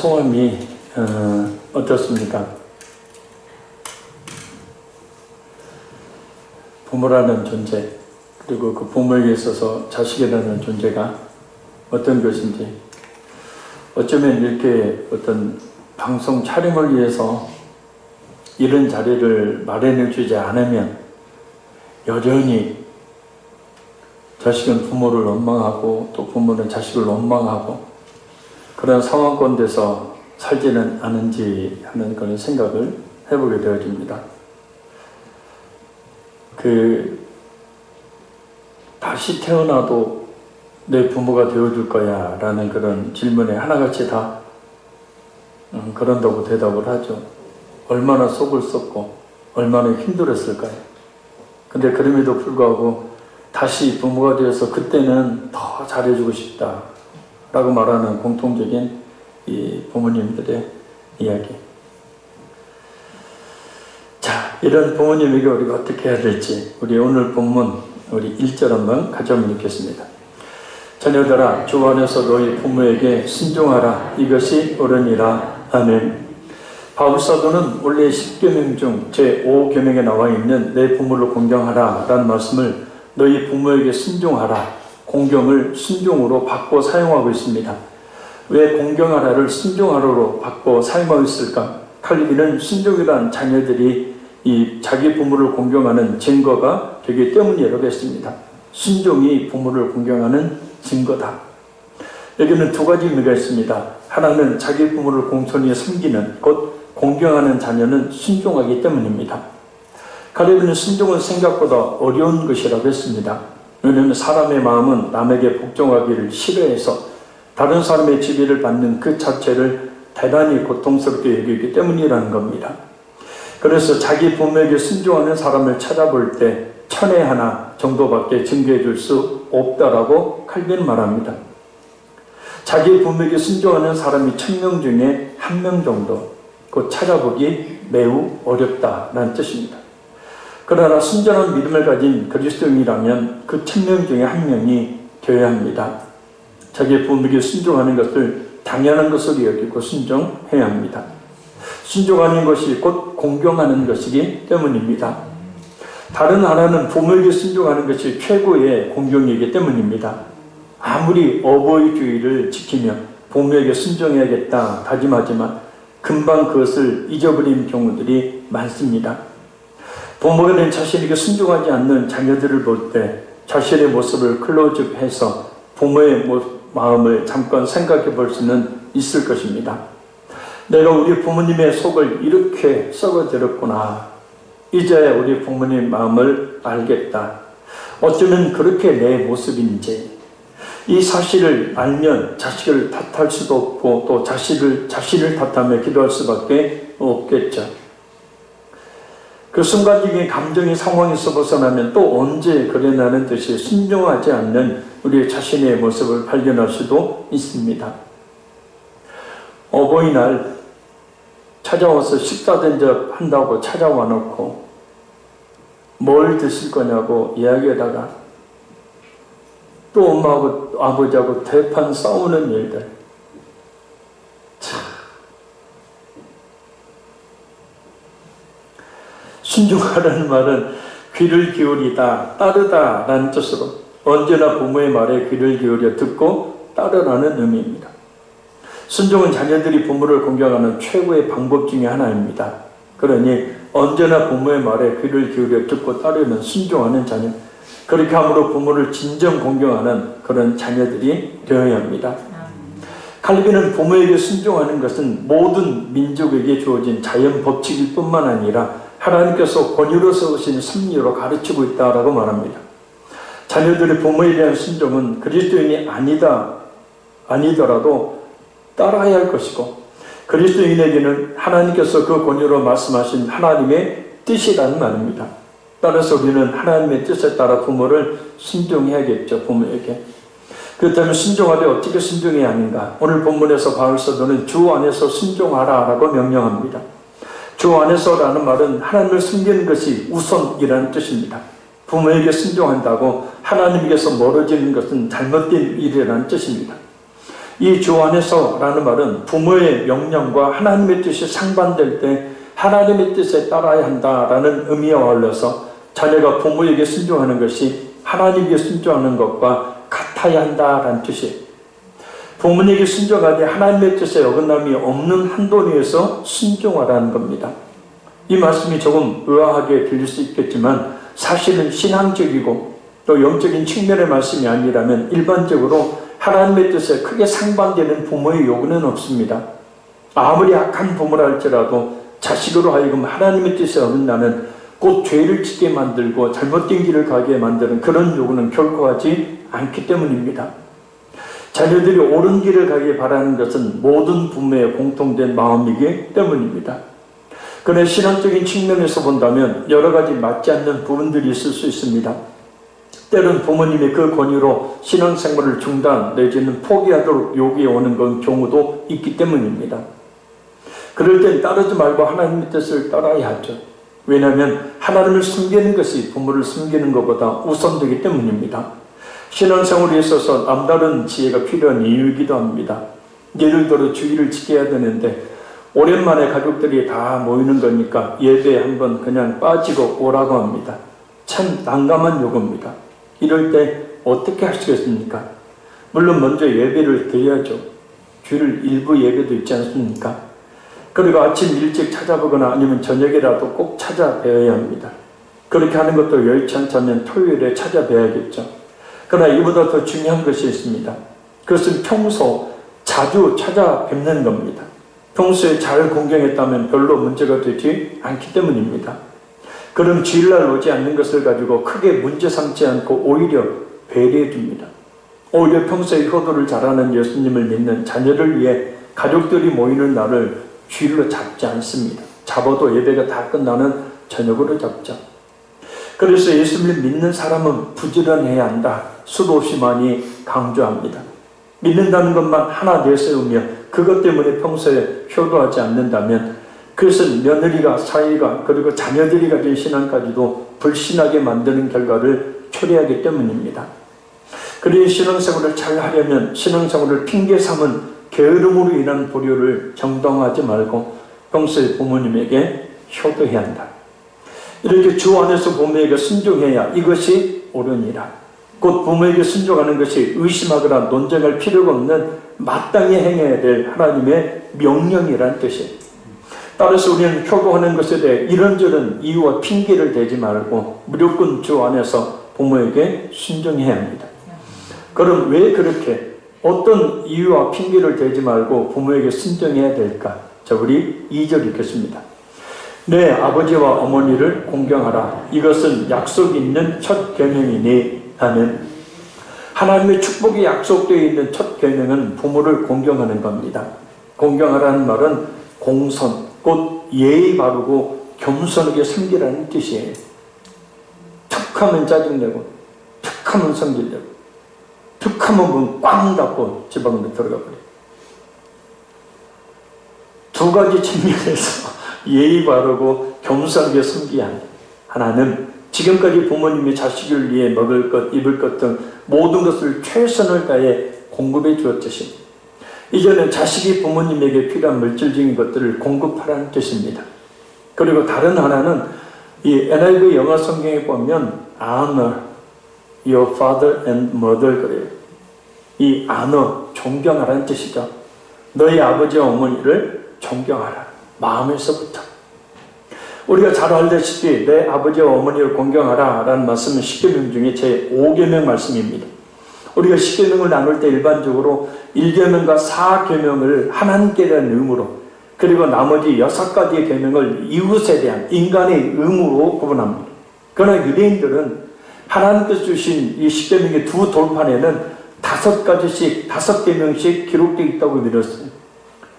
소감이 어떻습니까? 부모라는 존재, 그리고 그 부모에게 있어서 자식이라는 존재가 어떤 것인지, 어쩌면 이렇게 어떤 방송 촬영을 위해서 이런 자리를 마련해 주지 않으면 여전히 자식은 부모를 원망하고 또 부모는 자식을 원망하고 그런 상황권 돼서 살지는 않은지 하는 그런 생각을 해보게 되어집니다. 다시 태어나도 내 부모가 되어줄 거야 라는 그런 질문에 하나같이 다 그런다고 대답을 하죠. 얼마나 속을 썩고 얼마나 힘들었을까요? 근데 그럼에도 불구하고 다시 부모가 되어서 그때는 더 잘해주고 싶다 라고 말하는 공통적인 이 부모님들의 이야기. 자, 이런 부모님에게 우리가 어떻게 해야 될지 우리 오늘 본문 우리 1절 한번 같이 한번 읽겠습니다. 자녀들아, 주 안에서 너희 부모에게 순종하라. 이것이 옳으니라. 아멘. 바울사도는 원래 10계명 중 제5계명에 나와 있는 내 부모를 공경하라 라는 말씀을 너희 부모에게 순종하라, 공경을 순종으로 바꿔 사용하고 있습니다. 왜 공경하라를 순종하라로 바꿔 사용하고 있을까? 칼빈은 순종이란 자녀들이 이 자기 부모를 공경하는 증거가 되기 때문이라고 했습니다. 순종이 부모를 공경하는 증거다. 여기는 두 가지 의미가 있습니다. 하나는 자기 부모를 공손히 섬기는, 곧 공경하는 자녀는 순종하기 때문입니다. 칼빈은 순종은 생각보다 어려운 것이라고 했습니다. 왜냐하면 사람의 마음은 남에게 복종하기를 싫어해서 다른 사람의 지배를 받는 그 자체를 대단히 고통스럽게 여기기 때문이라는 겁니다. 그래서 자기 부모에게 순종하는 사람을 찾아볼 때 천에 하나 정도밖에 증거해 줄 수 없다라고 칼빈은 말합니다. 자기 부모에게 순종하는 사람이 1000명 중에 1명 정도, 그 찾아보기 매우 어렵다라는 뜻입니다. 그러나 순전한 믿음을 가진 그리스도인이라면 그 1000명 중에 1명이 되어야 합니다. 자기 부모에게 순종하는 것을 당연한 것으로 여기고 순종해야 합니다. 순종하는 것이 곧 공경하는 것이기 때문입니다. 다른 하나는 부모에게 순종하는 것이 최고의 공경이기 때문입니다. 아무리 어버이주의를 지키며 부모에게 순종해야겠다 다짐하지만 금방 그것을 잊어버리는 경우들이 많습니다. 부모가 된 자신에게 순종하지 않는 자녀들을 볼 때 자신의 모습을 클로즈업해서 부모의 마음을 잠깐 생각해 볼 수는 있을 것입니다. 내가 우리 부모님의 속을 이렇게 썩어들었구나. 이제 우리 부모님 마음을 알겠다. 어쩌면 그렇게 내 모습인지. 이 사실을 알면 자식을 탓할 수도 없고 또 자신을 탓하며 기도할 수밖에 없겠죠. 그 순간적인 감정의 상황에서 벗어나면 또 언제 그래나는 듯이 순종하지 않는 우리 자신의 모습을 발견할 수도 있습니다. 어버이날 찾아와서 식사 대접한다고 찾아와 놓고 뭘 드실 거냐고 이야기하다가 또 엄마하고 아버지하고 대판 싸우는 일들. 참. 순종하라는 말은 귀를 기울이다, 따르다 라는 뜻으로 언제나 부모의 말에 귀를 기울여 듣고 따르라는 의미입니다. 순종은 자녀들이 부모를 공경하는 최고의 방법 중에 하나입니다. 그러니 언제나 부모의 말에 귀를 기울여 듣고 따르는 순종하는 자녀, 그렇게 함으로 부모를 진정 공경하는 그런 자녀들이 되어야 합니다. 칼빈은 부모에게 순종하는 것은 모든 민족에게 주어진 자연 법칙일 뿐만 아니라 하나님께서 권위로 세우신 섭리로 가르치고 있다라고 말합니다. 자녀들의 부모에 대한 순종은 그리스도인이 아니더라도 따라야 할 것이고, 그리스도인에게는 하나님께서 그 권위로 말씀하신 하나님의 뜻이라는 말입니다. 따라서 우리는 하나님의 뜻에 따라 부모를 순종해야겠죠. 부모에게. 그렇다면 순종하되 어떻게 순종해야 하는가? 오늘 본문에서 바울사도는 주 안에서 순종하라 라고 명령합니다. 주 안에서라는 말은 하나님을 숨기는 것이 우선이라는 뜻입니다. 부모에게 순종한다고 하나님께서 멀어지는 것은 잘못된 일이라는 뜻입니다. 이 주 안에서라는 말은 부모의 명령과 하나님의 뜻이 상반될 때 하나님의 뜻에 따라야 한다라는 의미와 어울려서 자녀가 부모에게 순종하는 것이 하나님께 순종하는 것과 같아야 한다라는 뜻이에요. 부모에게 순종하되 하나님의 뜻에 어긋남이 없는 한도 내에서 순종하라는 겁니다. 이 말씀이 조금 의아하게 들릴 수 있겠지만 사실은 신앙적이고 또 영적인 측면의 말씀이 아니라면 일반적으로 하나님의 뜻에 크게 상반되는 부모의 요구는 없습니다. 아무리 악한 부모라 할지라도 자식으로 하여금 하나님의 뜻에 어긋나는 곧 죄를 짓게 만들고 잘못된 길을 가게 만드는 그런 요구는 결코 하지 않기 때문입니다. 자녀들이 옳은 길을 가길 바라는 것은 모든 부모의 공통된 마음이기 때문입니다. 그러나 신앙적인 측면에서 본다면 여러 가지 맞지 않는 부분들이 있을 수 있습니다. 때론 부모님의 그 권유로 신앙생활을 중단 내지는 포기하도록 요구해 오는 건 경우도 있기 때문입니다. 그럴 땐 따르지 말고 하나님의 뜻을 따라야 하죠. 왜냐하면 하나님을 숨기는 것이 부모를 숨기는 것보다 우선되기 때문입니다. 신앙생활에 있어서 남다른 지혜가 필요한 이유이기도 합니다. 예를 들어 주일을 지켜야 되는데 오랜만에 가족들이 다 모이는 거니까 예배에 한번 그냥 빠지고 오라고 합니다. 참 난감한 요구입니다. 이럴 때 어떻게 하시겠습니까? 물론 먼저 예배를 드려야죠. 주일 일부 예배도 있지 않습니까? 그리고 아침 일찍 찾아보거나 아니면 저녁이라도 꼭 찾아뵈어야 합니다. 그렇게 하는 것도 여의치 않다면 토요일에 찾아뵈야겠죠. 그러나 이보다 더 중요한 것이 있습니다. 그것은 평소 자주 찾아뵙는 겁니다. 평소에 잘 공경했다면 별로 문제가 되지 않기 때문입니다. 그럼 주일날 오지 않는 것을 가지고 크게 문제 삼지 않고 오히려 배려해 줍니다. 오히려 평소에 효도를 잘하는 예수님을 믿는 자녀를 위해 가족들이 모이는 날을 주일로 잡지 않습니다. 잡아도 예배가 다 끝나는 저녁으로 잡죠. 그래서 예수님을 믿는 사람은 부지런해야 한다. 수도 없이 많이 강조합니다. 믿는다는 것만 하나 내세우며 그것 때문에 평소에 효도하지 않는다면 그것은 며느리가, 사위가, 그리고 자녀들이 가진 신앙까지도 불신하게 만드는 결과를 초래하기 때문입니다. 그러니 신앙생활을 잘 하려면 신앙생활을 핑계 삼은 게으름으로 인한 불효를 정당화하지 말고 평소에 부모님에게 효도해야 한다. 이렇게 주 안에서 부모에게 순종해야 이것이 옳으니라. 곧 부모에게 순종하는 것이 의심하거나 논쟁할 필요가 없는 마땅히 행해야 될 하나님의 명령이란 뜻이에요. 따라서 우리는 효도하는 것에 대해 이런저런 이유와 핑계를 대지 말고 무조건 주 안에서 부모에게 순종해야 합니다. 그럼 왜 그렇게 어떤 이유와 핑계를 대지 말고 부모에게 순종해야 될까? 자, 우리 2절 읽겠습니다. 내 아버지와 어머니를 공경하라. 이것은 약속 있는 첫 계명이니 하는 하나님의 축복이 약속되어 있는 첫 계명은 부모를 공경하는 겁니다. 공경하라는 말은 공선, 곧 예의 바르고 겸손하게 섬기라는 뜻이에요. 툭하면 짜증내고 툭하면 성질내고 툭하면 문 꽝 닫고 집 안으로 들어가 버려요. 두 가지 측면에서 예의 바르고 겸손하게 섬기야 합니다. 하나는 지금까지 부모님이 자식을 위해 먹을 것, 입을 것 등 모든 것을 최선을 다해 공급해 주었듯이 이제는 자식이 부모님에게 필요한 물질적인 것들을 공급하라는 뜻입니다. 그리고 다른 하나는 이 NIV 영어 성경에 보면 honor your father and mother 그래요. 이 honor, 존경하라는 뜻이죠. 너희 아버지와 어머니를 존경하라. 마음에서부터. 우리가 잘 알다시피 내 아버지와 어머니를 공경하라 라는 말씀은 10계명 중에 제 5계명 말씀입니다. 우리가 10계명을 나눌 때 일반적으로 1계명과 4계명을 하나님께 대한 의무로 그리고 나머지 6가지의 계명을 이웃에 대한 인간의 의무로 구분합니다. 그러나 유대인들은 하나님께서 주신 이 10계명의 두 돌판에는 5가지씩 5계명씩 기록되어 있다고 믿었어요.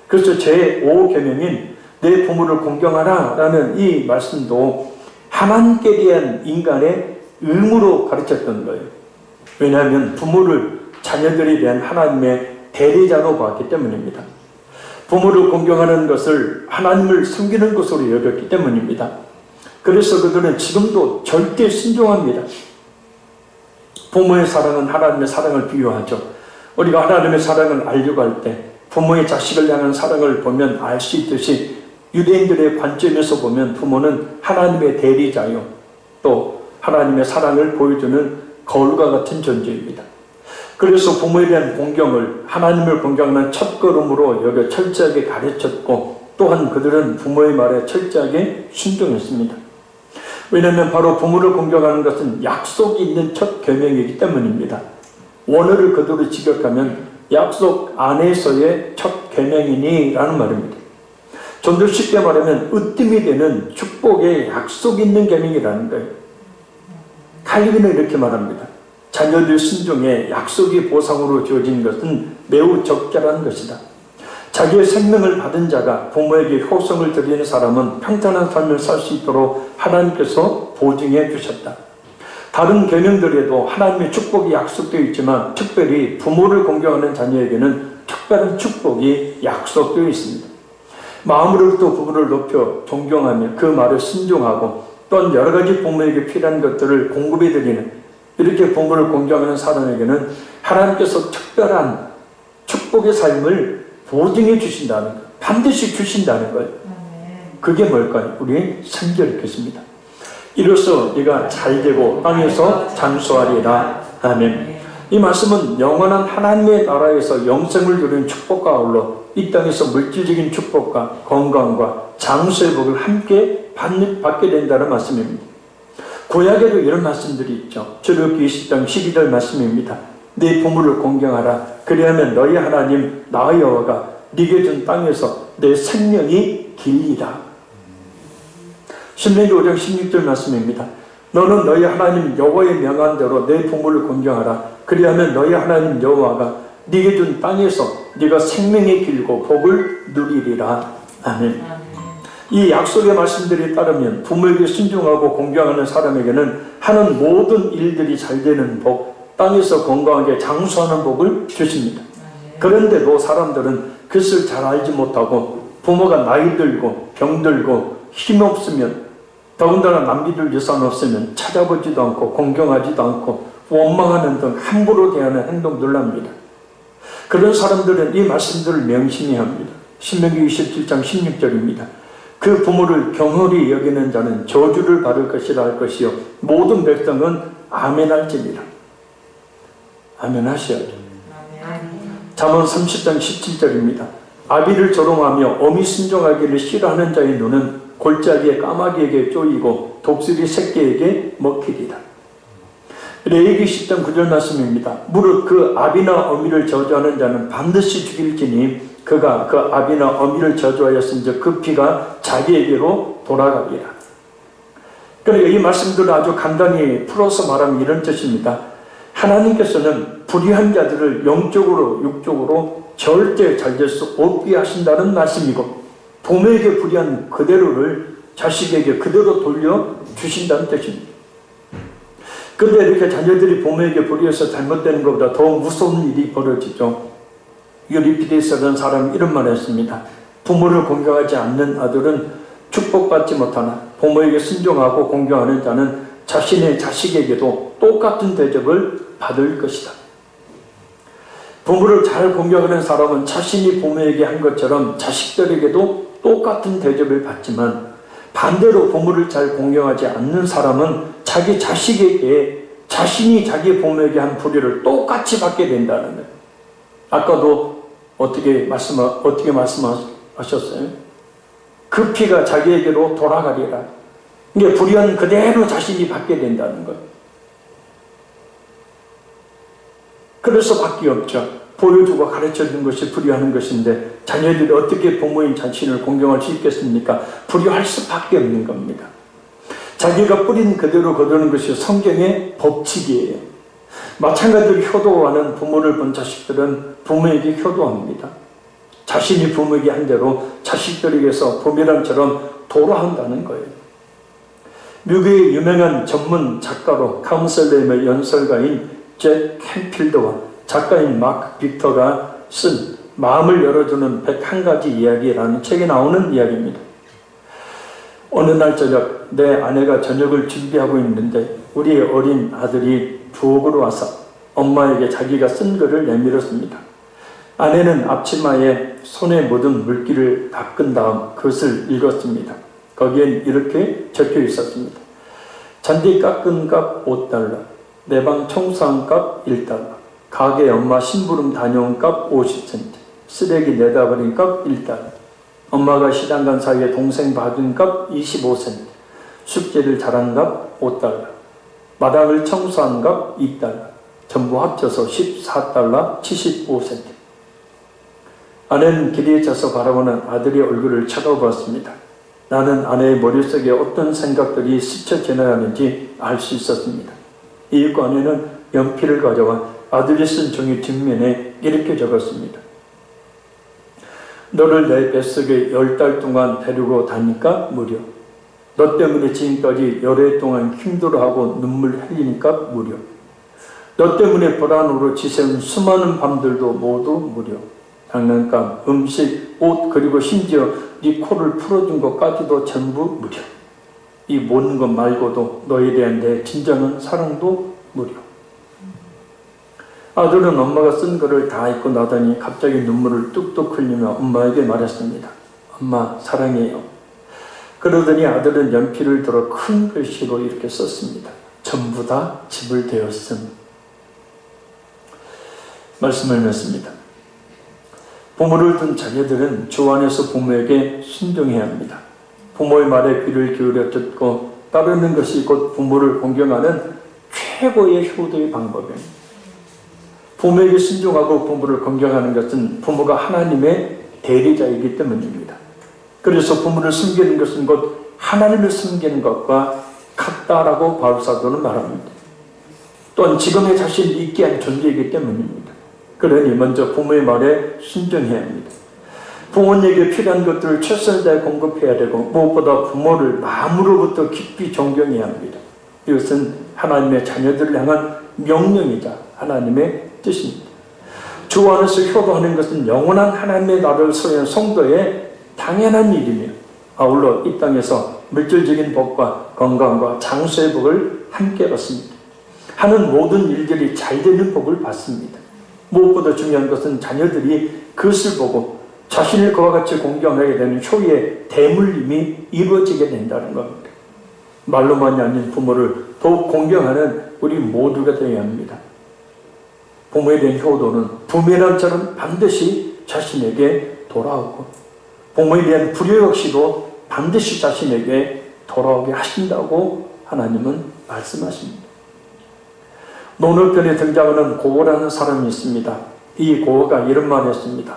그래서 제 5계명인 내 부모를 공경하라 라는 이 말씀도 하나님께 대한 인간의 의무로 가르쳤던 거예요. 왜냐하면 부모를 자녀들에 대한 하나님의 대리자로 봤기 때문입니다. 부모를 공경하는 것을 하나님을 섬기는 것으로 여겼기 때문입니다. 그래서 그들은 지금도 절대 순종합니다. 부모의 사랑은 하나님의 사랑을 비유하죠. 우리가 하나님의 사랑을 알려고 할 때 부모의 자식을 향한 사랑을 보면 알 수 있듯이 유대인들의 관점에서 보면 부모는 하나님의 대리자요, 또 하나님의 사랑을 보여주는 거울과 같은 존재입니다. 그래서 부모에 대한 공경을 하나님을 공경하는 첫걸음으로 여겨 철저하게 가르쳤고, 또한 그들은 부모의 말에 철저하게 순종했습니다. 왜냐하면 바로 부모를 공경하는 것은 약속이 있는 첫 계명이기 때문입니다. 원어를 그대로 직역하면 약속 안에서의 첫 계명이니 라는 말입니다. 좀 더 쉽게 말하면 으뜸이 되는 축복의 약속이 있는 계명이라는 거예요. 칼빈은 이렇게 말합니다. 자녀들 순종에 약속이 보상으로 주어진 것은 매우 적절한 것이다. 자기의 생명을 받은 자가 부모에게 효성을 드리는 사람은 평탄한 삶을 살 수 있도록 하나님께서 보증해 주셨다. 다른 계명들에도 하나님의 축복이 약속되어 있지만 특별히 부모를 공경하는 자녀에게는 특별한 축복이 약속되어 있습니다. 마음으로부터 부모를 높여 존경하며 그 말에 순종하고 또한 여러 가지 부모에게 필요한 것들을 공급해 드리는, 이렇게 부모를 공경하는 사람에게는 하나님께서 특별한 축복의 삶을 보증해 주신다는 것, 반드시 주신다는 것. 그게 뭘까요? 우리 성경에 읽겠습니다. 이로써 네가 잘되고 땅에서 장수하리라. 아멘. 이 말씀은 영원한 하나님의 나라에서 영생을 누리는 축복과 아울러 이 땅에서 물질적인 축복과 건강과 장수의 복을 함께 받게 된다는 말씀입니다. 구약에도 이런 말씀들이 있죠. 출애굽기 20장 12절 말씀입니다. 네 부모를 공경하라. 그리하면 너희 하나님 나 여호와가 네게 준 땅에서 내 생명이 길리라. 신명기 5장 16절 말씀입니다. 너는 너희 하나님 여호와의 명한대로 내 부모를 공경하라. 그리하면 너희 하나님 여호와가 네게 준 땅에서 네가 생명이 길고 복을 누리리라. 아멘. 이 약속의 말씀들에 따르면 부모에게 순종하고 공경하는 사람에게는 하는 모든 일들이 잘 되는 복, 땅에서 건강하게 장수하는 복을 주십니다. 그런데도 사람들은 그것을 잘 알지 못하고 부모가 나이 들고 병들고 힘없으면, 더군다나 남기들 유산 없으면 찾아보지도 않고 공경하지도 않고 원망하는 등 함부로 대하는 행동들을 합니다. 그런 사람들은 이 말씀들을 명심해야 합니다. 신명기 27장 16절입니다. 그 부모를 경홀히 여기는 자는 저주를 받을 것이라 할 것이요 모든 백성은 아멘할지니라. 아멘하셔야죠. 잠언 30장 17절입니다. 아비를 조롱하며 어미 순종하기를 싫어하는 자의 눈은 골짜기에 까마귀에게 쪼이고 독수리 새끼에게 먹히리라. 레위기 10장 9절 말씀입니다. 무릇 그 아비나 어미를 저주하는 자는 반드시 죽일지니 그가 그 아비나 어미를 저주하였은즉 그 피가 자기에게로 돌아가리라. 그러니까 이 말씀들을 아주 간단히 풀어서 말하면 이런 뜻입니다. 하나님께서는 불의한 자들을 영적으로 육적으로 절대 잘 될 수 없게 하신다는 말씀이고, 부모에게 불의한 그대로를 자식에게 그대로 돌려주신다는 뜻입니다. 그런데 이렇게 자녀들이 부모에게 불의해서 잘못되는 것보다 더 무서운 일이 벌어지죠. 유리피데스라는 사람이 이런 말을 했습니다. 부모를 공경하지 않는 아들은 축복받지 못하나 부모에게 순종하고 공경하는 자는 자신의 자식에게도 똑같은 대접을 받을 것이다. 부모를 잘 공경하는 사람은 자신이 부모에게 한 것처럼 자식들에게도 똑같은 대접을 받지만, 반대로 부모를 잘 공경하지 않는 사람은 자기 자식에게 자신이 자기 부모에게 한 불의를 똑같이 받게 된다는 거예요. 아까도 어떻게 말씀하셨어요? 그 피가 자기에게로 돌아가리라. 이게 불의한 그대로 자신이 받게 된다는 거예요. 그래서 밖에 없죠. 보여주고 가르쳐주는 것이 불의하는 것인데 자녀들이 어떻게 부모인 자신을 공경할 수 있겠습니까? 불의할 수밖에 없는 겁니다. 자기가 뿌린 그대로 거두는 것이 성경의 법칙이에요. 마찬가지로 효도하는 부모를 본 자식들은 부모에게 효도합니다. 자신이 부모에게 한 대로 자식들에게서 부메랑처럼 돌아온다는 거예요. 미국의 유명한 전문 작가로 카운셀러의 연설가인 잭 캔필드와 작가인 마크 빅터가 쓴 마음을 열어주는 101가지 이야기라는 책에 나오는 이야기입니다. 어느 날 저녁 내 아내가 저녁을 준비하고 있는데 우리 어린 아들이 부엌으로 와서 엄마에게 자기가 쓴 글을 내밀었습니다. 아내는 앞치마에 손에 묻은 물기를 닦은 다음 그것을 읽었습니다. 거기엔 이렇게 적혀 있었습니다. 잔디 깎은 값 $5, 내 방 청소한 값 $1, 가게 엄마 심부름 다녀온 값 50센트, 쓰레기 내다 버린 값 $1, 엄마가 시장 간 사이에 동생 봐준 값 25센트, 숙제를 잘한 값 $5, 마당을 청소한 값 $2, 전부 합쳐서 $14 75센트. 아내는 길에 져서 바라보는 아들의 얼굴을 쳐다보았습니다. 나는 아내의 머릿속에 어떤 생각들이 스쳐 지나가는지 알 수 있었습니다. 이윽고 아내는 연필을 가져와 아들이 쓴 종이 뒷면에 이렇게 적었습니다. 너를 내 뱃속에 10달 동안 데리고 다니까 무료. 너 때문에 지금까지 열흘 동안 힘들어하고 눈물 흘리니까 무료. 너 때문에 불안으로 지새운 수많은 밤들도 모두 무료. 장난감, 음식, 옷, 그리고 심지어 네 코를 풀어준 것까지도 전부 무료. 이 모든 것 말고도 너에 대한 내 진정한 사랑도 무료. 아들은 엄마가 쓴 글을 다 읽고 나더니 갑자기 눈물을 뚝뚝 흘리며 엄마에게 말했습니다. 엄마 사랑해요. 그러더니 아들은 연필을 들어 큰 글씨로 이렇게 썼습니다. 전부 다 집을 되었음. 말씀을 맺습니다. 부모를 둔 자녀들은 주 안에서 부모에게 순종해야 합니다. 부모의 말에 귀를 기울여 듣고 따르는 것이 곧 부모를 공경하는 최고의 효도의 방법입니다. 부모에게 순종하고 부모를 공경하는 것은 부모가 하나님의 대리자이기 때문입니다. 그래서 부모를 숨기는 것은 곧 하나님을 숨기는 것과 같다라고 바울사도는 말합니다. 또한 지금의 자신이 있게 한 존재이기 때문입니다. 그러니 먼저 부모의 말에 순종해야 합니다. 부모에게 필요한 것들을 최선을 다해 공급해야 되고 무엇보다 부모를 마음으로부터 깊이 존경해야 합니다. 이것은 하나님의 자녀들을 향한 명령이자 하나님의 뜻입니다. 주 안에서 효도하는 것은 영원한 하나님의 나라를 소유한 성도의 당연한 일이며 아울러 이 땅에서 물질적인 복과 건강과 장수의 복을 함께 받습니다. 하는 모든 일들이 잘 되는 복을 받습니다. 무엇보다 중요한 것은 자녀들이 그것을 보고 자신을 그와 같이 공경하게 되는 효의 대물림이 이루어지게 된다는 겁니다. 말로만이 아닌 부모를 더욱 공경하는 우리 모두가 되어야 합니다. 부모에 대한 효도는 부메랑처럼 반드시 자신에게 돌아오고 부모에 대한 불효 역시도 반드시 자신에게 돌아오게 하신다고 하나님은 말씀하십니다. 논어편에 등장하는 고어라는 사람이 있습니다. 이 고어가 이런 말을 했습니다.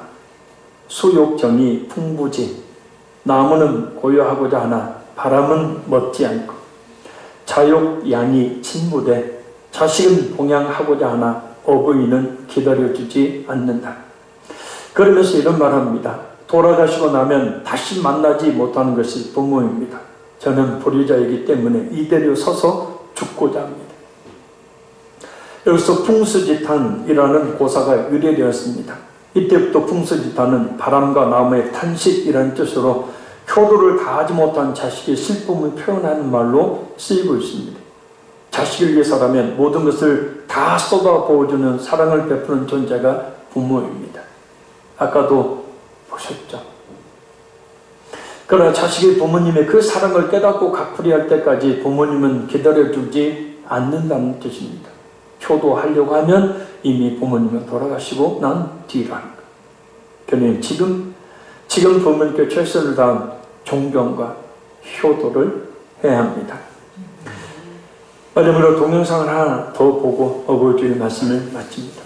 수욕정이 풍부지, 나무는 고요하고자 하나 바람은 멋지 않고, 자욕양이 친무되 자식은 봉양하고자 하나 어부인은 기다려주지 않는다. 그러면서 이런 말합니다. 돌아가시고 나면 다시 만나지 못하는 것이 부모입니다. 저는 불의자이기 때문에 이대로 서서 죽고자 합니다. 여기서 풍수지탄이라는 고사가 유래되었습니다. 이때부터 풍수지탄은 바람과 나무의 탄식이라는 뜻으로 효도를 다하지 못한 자식의 슬픔을 표현하는 말로 쓰이고 있습니다. 자식을 위해서라면 모든 것을 다 쏟아부어주는 사랑을 베푸는 존재가 부모입니다. 아까도 보셨죠? 그러나 자식이 부모님의 그 사랑을 깨닫고 갚으려 할 때까지 부모님은 기다려주지 않는다는 뜻입니다. 효도하려고 하면 이미 부모님은 돌아가시고 난 뒤라는 것. 그러니 지금 부모님께 최선을 다한 존경과 효도를 해야 합니다. 마지막으로 동영상을 하나 더 보고 어버이주일 말씀을 마칩니다.